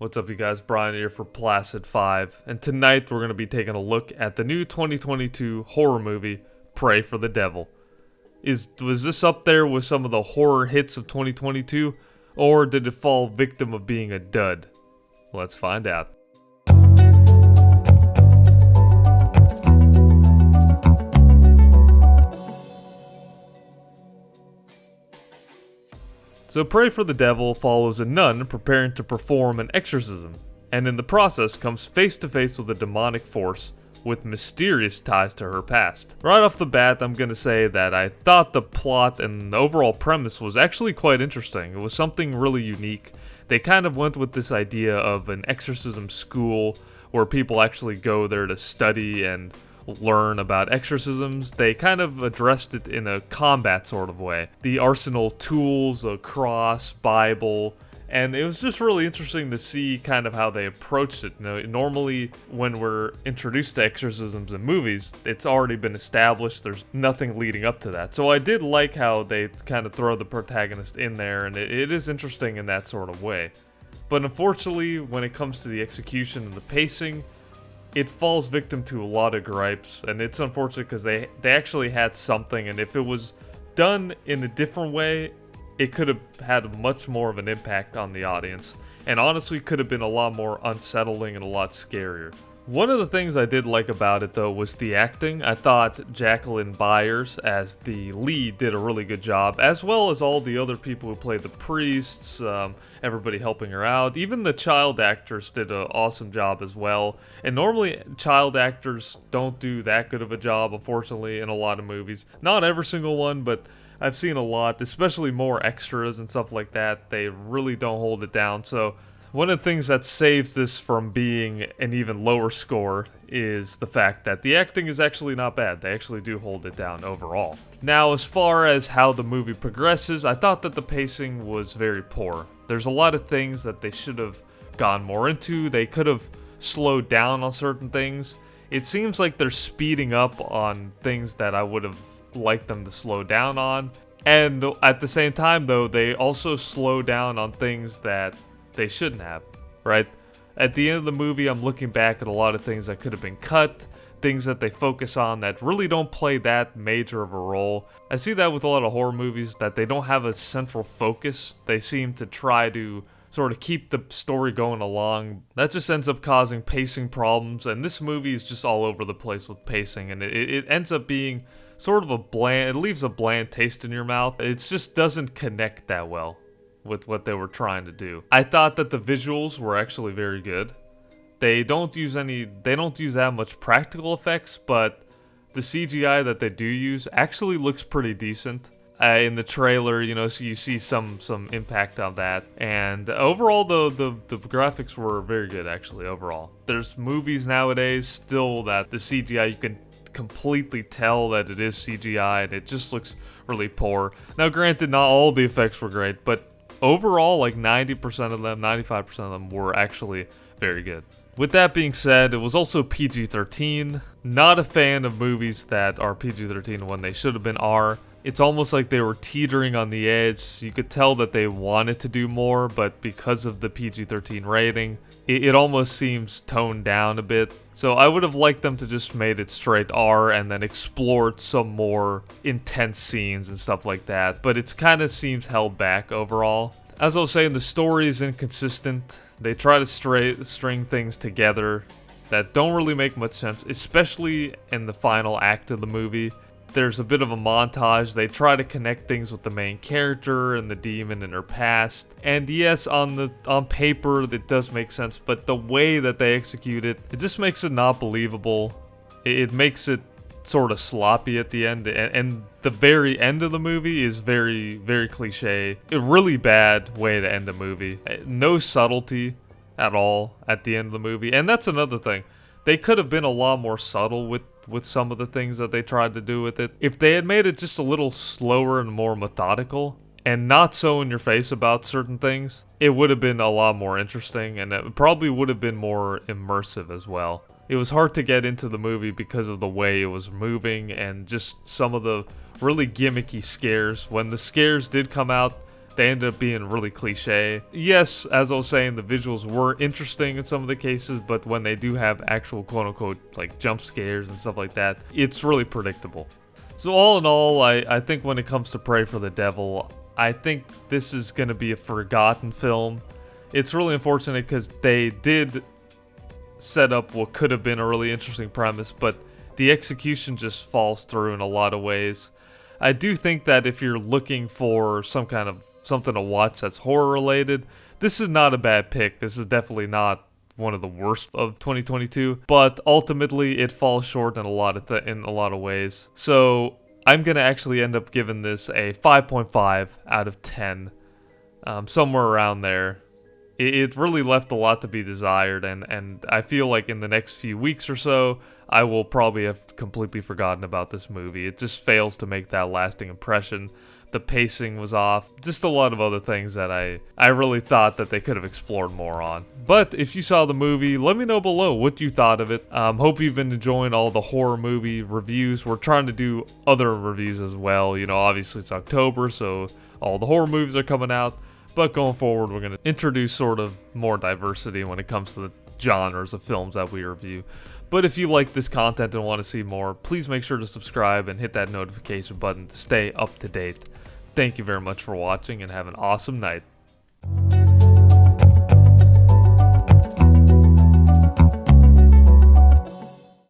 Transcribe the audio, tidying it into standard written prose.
What's up, you guys? Brian here for Placid 5, and tonight we're going to be taking a look at the new 2022 horror movie, Pray for the Devil. Was this up there with some of the horror hits of 2022, or did it fall victim of being a dud? Let's find out. So Pray for the Devil follows a nun preparing to perform an exorcism, and in the process comes face to face with a demonic force with mysterious ties to her past. Right off the bat, I'm gonna say that I thought the plot and the overall premise was actually quite interesting. It was something really unique. They kind of went with this idea of an exorcism school where people actually go there to study and learn about exorcisms. They kind of addressed it in a combat sort of way. The arsenal tools, a cross, Bible, and it was just really interesting to see kind of how they approached it. You know, normally when we're introduced to exorcisms in movies, it's already been established. There's nothing leading up to that. So I did like how they kind of throw the protagonist in there, and it is interesting in that sort of way. But unfortunately, when it comes to the execution and the pacing, it falls victim to a lot of gripes, and it's unfortunate because they actually had something, and if it was done in a different way, it could have had much more of an impact on the audience, and honestly could have been a lot more unsettling and a lot scarier. One of the things I did like about it, though, was the acting. I thought Jacqueline Byers, as the lead, did a really good job, as well as all the other people who played the priests, everybody helping her out. Even the child actors did an awesome job as well. And normally, child actors don't do that good of a job, unfortunately, in a lot of movies. Not every single one, but I've seen a lot, especially more extras and stuff like that. They really don't hold it down, so one of the things that saves this from being an even lower score is the fact that the acting is actually not bad. They actually do hold it down overall. Now, as far as how the movie progresses, I thought that the pacing was very poor. There's a lot of things that they should have gone more into. They could have slowed down on certain things. It seems like they're speeding up on things that I would have liked them to slow down on. And at the same time, though, they also slow down on things that they shouldn't have, right? At the end of the movie, I'm looking back at a lot of things that could have been cut, things that they focus on that really don't play that major of a role. I see that with a lot of horror movies, that they don't have a central focus. They seem to try to sort of keep the story going along. That just ends up causing pacing problems, and this movie is just all over the place with pacing, and it ends up being sort of a bland, it leaves a bland taste in your mouth. It just doesn't connect that well with what they were trying to do. I thought that the visuals were actually very good. They don't use that much practical effects, but the CGI that they do use actually looks pretty decent. In the trailer, so you see some impact on that. And overall, the graphics were very good, actually, overall. There's movies nowadays still that the CGI, you can completely tell that it is CGI, and it just looks really poor. Now, granted, not all the effects were great, but overall, like 90% of them, 95% of them were actually very good. With that being said, it was also PG-13. Not a fan of movies that are PG-13 when they should have been R. It's almost like they were teetering on the edge. You could tell that they wanted to do more, but because of the PG-13 rating, it almost seems toned down a bit. So I would have liked them to just made it straight R and then explored some more intense scenes and stuff like that. But it kind of seems held back overall. As I was saying, the story is inconsistent. They try to string things together that don't really make much sense, especially in the final act of the movie. There's a bit of a montage. They try to connect things with the main character and the demon in her past. And yes, on paper, it does make sense, but the way that they execute it, it just makes it not believable. It makes it sort of sloppy at the end, and the very end of the movie is very, very cliche. A really bad way to end a movie. No subtlety at all at the end of the movie, and that's another thing. They could have been a lot more subtle with some of the things that they tried to do with it. If they had made it just a little slower and more methodical, and not so in your face about certain things, it would have been a lot more interesting, and it probably would have been more immersive as well. It was hard to get into the movie because of the way it was moving and just some of the really gimmicky scares. When the scares did come out, they ended up being really cliche. Yes, as I was saying, the visuals were interesting in some of the cases, but when they do have actual quote-unquote like jump scares and stuff like that, it's really predictable. So all in all, I think when it comes to Pray for the Devil, I think this is going to be a forgotten film. It's really unfortunate because they did set up what could have been a really interesting premise, but the execution just falls through in a lot of ways. I do think that if you're looking for some kind of something to watch that's horror related, this is not a bad pick. This is definitely not one of the worst of 2022, but ultimately it falls short in a lot of ways. So I'm gonna actually end up giving this a 5.5 out of 10, somewhere around there. It really left a lot to be desired, and I feel like in the next few weeks or so, I will probably have completely forgotten about this movie. It just fails to make that lasting impression. The pacing was off. Just a lot of other things that I really thought that they could have explored more on. But if you saw the movie, let me know below what you thought of it. Hope you've been enjoying all the horror movie reviews. We're trying to do other reviews as well. You know, obviously it's October, so all the horror movies are coming out. But going forward, we're going to introduce sort of more diversity when it comes to the genres of films that we review. But if you like this content and want to see more, please make sure to subscribe and hit that notification button to stay up to date. Thank you very much for watching and have an awesome night.